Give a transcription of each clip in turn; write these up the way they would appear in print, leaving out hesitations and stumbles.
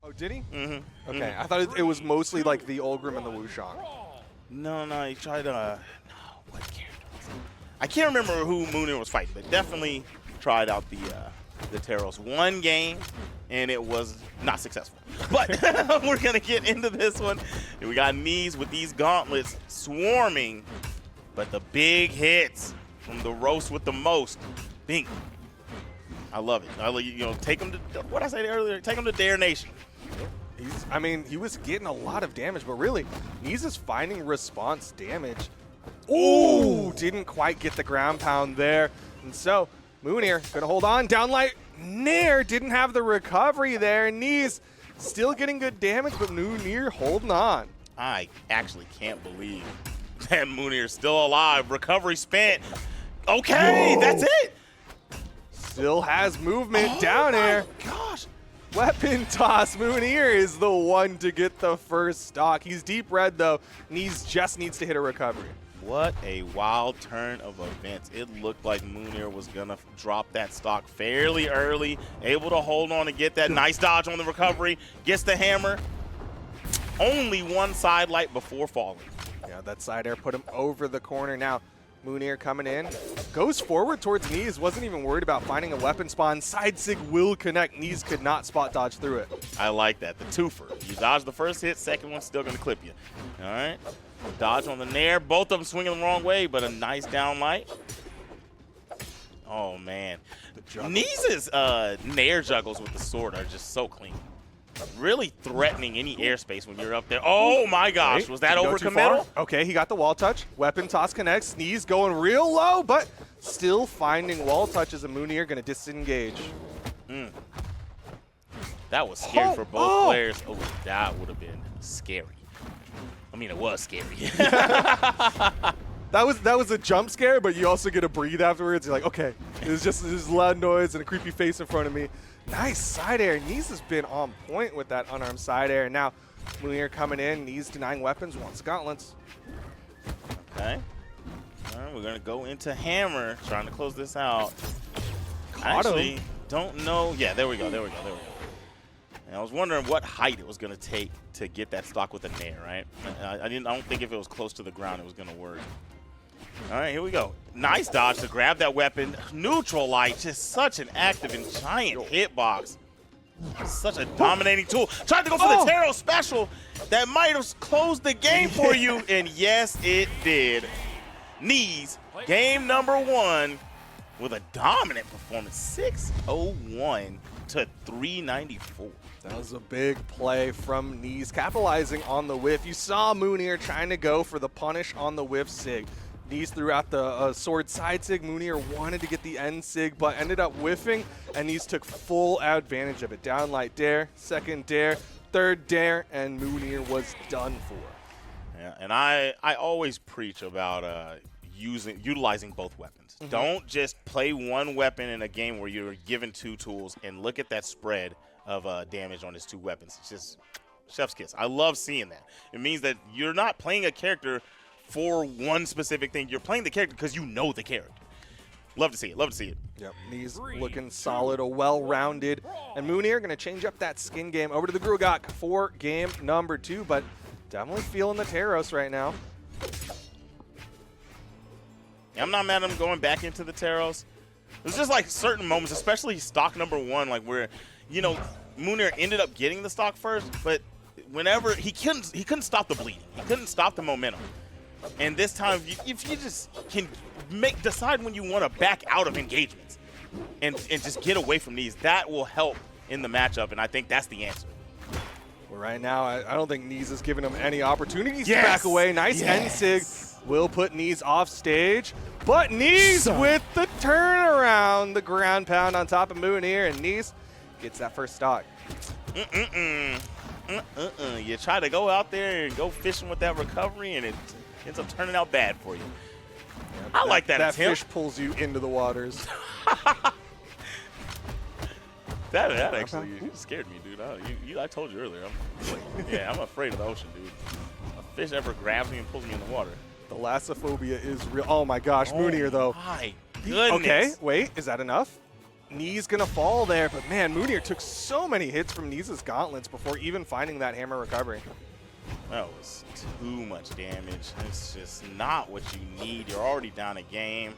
Oh, did he? Mm-hmm. Okay, I thought it was mostly like the Olgrim and the Wushang. No, he tried no, what character was it? I can't remember who Moonir was fighting, but definitely tried out the Teros. One game, and it was not successful. But we're going to get into this one. We got Neeze with these gauntlets swarming, but the big hits from the roast with the most. Bing. I love it. Take him to, what I said earlier, take him to Dare Nation. I mean, he was getting a lot of damage, but really, Neeze is finding response damage. Ooh, didn't quite get the ground pound there. And so, Moonir gonna hold on. Downlight Nair didn't have the recovery there. Neeze still getting good damage, but Moonir holding on. I actually can't believe that Moonir is still alive. Recovery spent. Okay, whoa, that's it. Still has movement down air. Gosh. Weapon toss. Moonir is the one to get the first stock. He's deep red though. Neeze just needs to hit a recovery. What a wild turn of events. It looked like Moonir was going to drop that stock fairly early, able to hold on and get that nice dodge on the recovery, gets the hammer. Only one side light before falling. Yeah, that side air put him over the corner. Now, Moonir coming in, goes forward towards Neeze, wasn't even worried about finding a weapon spawn. Side sig will connect. Neeze could not spot dodge through it. I like that, the twofer. You dodge the first hit, second one's still going to clip you. All right. Dodge on the Nair. Both of them swinging the wrong way, but a nice down light. Oh, man. Neeze's Nair juggles with the sword are just so clean. Really threatening any airspace when you're up there. Oh, my gosh. Wait, was that overcommittal? Okay, he got the wall touch. Weapon toss connects. Neeze going real low, but still finding wall touches. And Moonir going to disengage. That was scary for both players. Oh, that would have been scary. I mean, it was scary. That was a jump scare, but you also get to breathe afterwards. You're like, okay, there's just this loud noise and a creepy face in front of me. Nice side air. Neeze has been on point with that unarmed side air. Now, Moonir coming in. Neeze denying weapons. Wants gauntlets. Okay. All right, we're going to go into hammer, trying to close this out. Caught Actually, him. don't know. Yeah, there we go. And I was wondering what height it was going to take to get that stock with a Nair, right? I don't think if it was close to the ground it was going to work. All right, here we go. Nice dodge to grab that weapon. Neutral light, just such an active and giant hitbox. Such a dominating tool. Tried to go for the Taro special. That might have closed the game for you, and yes, it did. Neeze, game number 1 with a dominant performance, 601 to 394. That was a big play from Neeze, capitalizing on the whiff. You saw Moonir trying to go for the punish on the whiff sig. Neeze threw out the sword side sig. Moonir wanted to get the end sig, but ended up whiffing, and Neeze took full advantage of it. Downlight dare, second dare, third dare, and Moonir was done for. Yeah, and I always preach about utilizing both weapons. Don't just play one weapon in a game where you're given 2 tools and look at that spread of damage on his 2 weapons. It's just chef's kiss. I love seeing that. It means that you're not playing a character for one specific thing. You're playing the character because you know the character. Love to see it. Love to see it. Yep, Neeze looking solid, a well-rounded. And Moonir going to change up that skin game over to the Grugak for game number 2, but definitely feeling the Taros right now. I'm not mad at him going back into the Taros. There's just like certain moments, especially stock number 1, like where, you know, Moonir ended up getting the stock first, but whenever he couldn't stop the bleeding. He couldn't stop the momentum. And this time, if you just can decide when you want to back out of engagements and just get away from these, that will help in the matchup, and I think that's the answer. Well, right now, I don't think Neeze is giving him any opportunities to back away. Nice end sig will put Neeze off stage, but Neeze with the turnaround, the ground pound on top of Moonir, and Neeze gets that first stock. You try to go out there and go fishing with that recovery, and it ends up turning out bad for you. Yeah, I like that attempt. That fish pulls you into the waters. that actually scared me, dude. I told you earlier. I'm afraid of the ocean, dude. A fish ever grabs me and pulls me in the water. Thalassophobia is real. Oh my gosh, Moonir though. My goodness. Okay, wait, is that enough? Neeze gonna fall there, but man, Moonir took so many hits from Neeze's gauntlets before even finding that hammer recovery. That was too much damage. It's just not what you need. You're already down a game.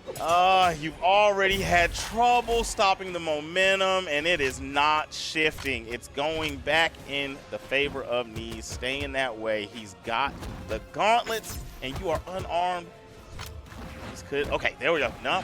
You've already had trouble stopping the momentum, and it is not shifting. It's going back in the favor of Neeze, staying that way. He's got the gauntlets, and you are unarmed. Okay, there we go. No.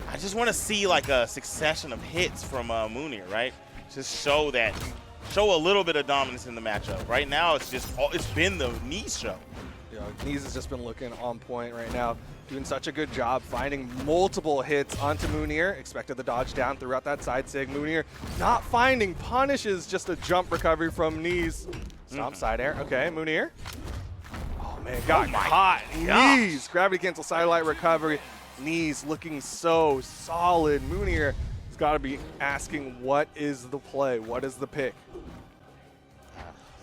I just want to see like a succession of hits from Moonir, right? Just show a little bit of dominance in the matchup. Right now, it's been the Neeze show. Yeah, Neeze has just been looking on point right now, doing such a good job finding multiple hits onto Moonir. Expected the dodge down throughout that side sig. Moonir not finding punishes, just a jump recovery from Neeze. Stop side air. Okay, Moonir. Oh man, got caught. Neeze, gravity cancel sidelight recovery. Neeze looking so solid. Moonir has got to be asking, what is the play? What is the pick?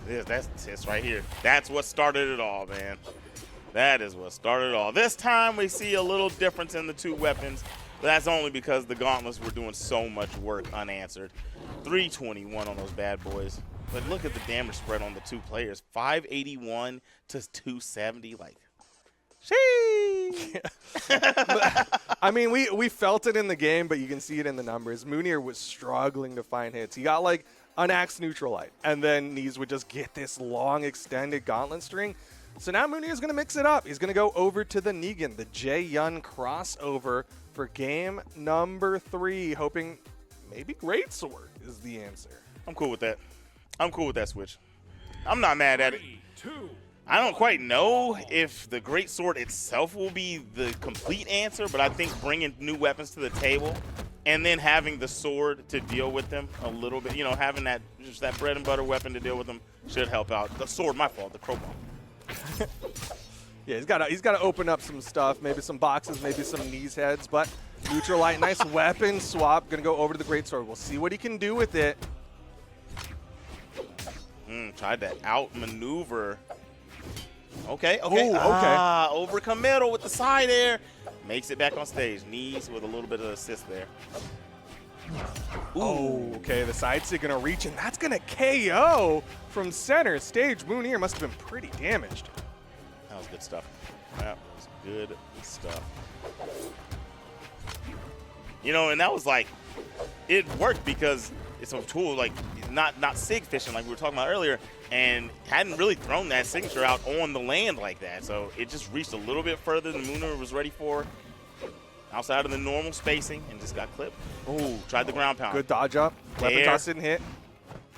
That's right here. That's what started it all, man. That is what started it all. This time we see a little difference in the two weapons, but that's only because the gauntlets were doing so much work unanswered. 321 on those bad boys. But look at the damage spread on the two players. 581 to 270. Like, sheesh. I mean, we felt it in the game, but you can see it in the numbers. Moonir was struggling to find hits. He got like an axe neutralite, and then Neeze would just get this long extended gauntlet string. So now Moonir is going to mix it up. He's going to go over to the Negan, the Jae-Yun crossover for game number 3, hoping maybe Greatsword is the answer. I'm cool with that. I'm cool with that switch. I'm not mad at it. I don't quite know if the Greatsword itself will be the complete answer, but I think bringing new weapons to the table and then having the sword to deal with them a little bit, you know, having that just that bread and butter weapon to deal with them should help out. The sword, my fault, the crowbar. Yeah, he's got to open up some stuff, maybe some boxes, maybe some Neeze heads, but neutralite, nice weapon swap. Gonna go over to the Greatsword. We'll see what he can do with it. Tried to outmaneuver. Okay. Ooh, okay. Overcommittal with the side air. Makes it back on stage. Neeze with a little bit of assist there. Ooh. Oh, okay, the side sig gonna reach, and that's gonna KO from center stage. Moonir must have been pretty damaged. That was good stuff. That was good stuff. You know, and that was like, it worked because it's a tool like not sig fishing like we were talking about earlier, and hadn't really thrown that signature out on the land like that. So it just reached a little bit further than Moonir was ready for, outside of the normal spacing, and just got clipped. Oh, tried the ground pound. Good dodge up. Weapon toss didn't hit.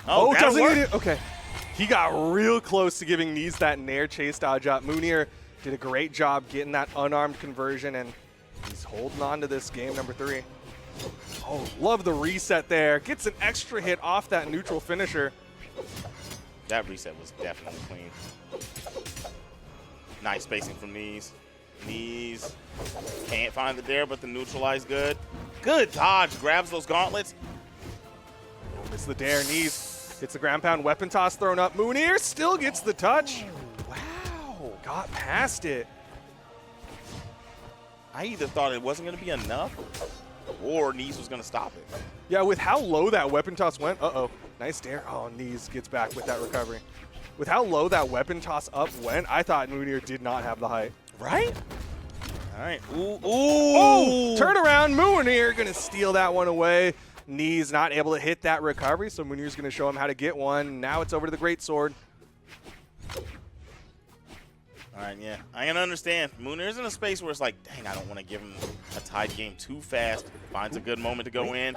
Oh, doesn't hit it. Okay. He got real close to giving Neeze that nair chase dodge up. Moonir did a great job getting that unarmed conversion, and he's holding on to this game number 3. Oh, love the reset there. Gets an extra hit off that neutral finisher. That reset was definitely clean. Nice spacing from Neeze. Neeze can't find the dare, but the neutralize good. Good dodge, grabs those gauntlets. Oh, missed the dare. Neeze hits the ground pound, weapon toss thrown up. Moonir still gets the touch. Wow, got past it. I either thought it wasn't going to be enough or Neeze was going to stop it. Yeah, with how low that weapon toss went. Nice dare. Oh, Neeze gets back with that recovery. With how low that weapon toss up went, I thought Moonir did not have the height. Right? All right. Ooh. Oh, turn around. Moonir going to steal that one away. Neeze not able to hit that recovery, so Moonir's going to show him how to get one. Now it's over to the Greatsword. All right, yeah. I can understand. Moonir's in a space where it's like, dang, I don't want to give him a tied game too fast. Finds a good moment to go in.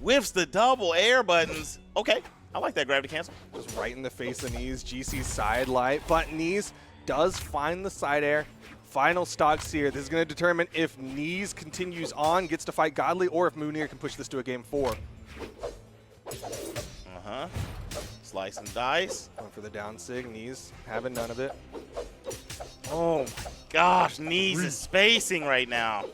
Whiffs the double air buttons. Okay, I like that gravity cancel. Just right in the face of Neeze. GC side light, but Neeze does find the side air. Final stocks here. This is going to determine if Neeze continues on, gets to fight Godly, or if Moonir can push this to a game 4. Slice and dice. Going for the down sig. Neeze having none of it. Oh my gosh, Neeze is spacing right now.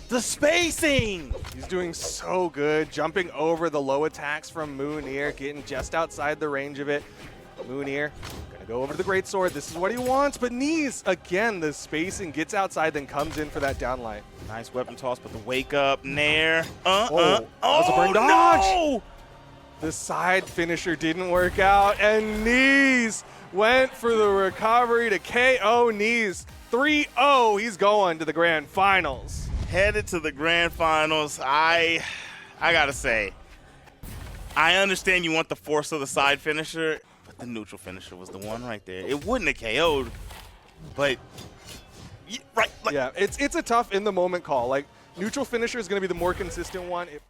The spacing! He's doing so good. Jumping over the low attacks from Moonir, getting just outside the range of it. Moonir gonna go over to the greatsword. This is what he wants, but Neeze, again, the spacing gets outside, then comes in for that downlight. Nice weapon toss, but the wake up, Nair. That was a burn dodge. No! The side finisher didn't work out, and Neeze went for the recovery to KO Neeze. 3-0, he's going to the grand finals. Headed to the grand finals. I gotta say, I understand you want the force of the side finisher, but the neutral finisher was the one right there. It wouldn't have KO'd, but right. Like, yeah, it's a tough in the moment call. Like, neutral finisher is going to be the more consistent one.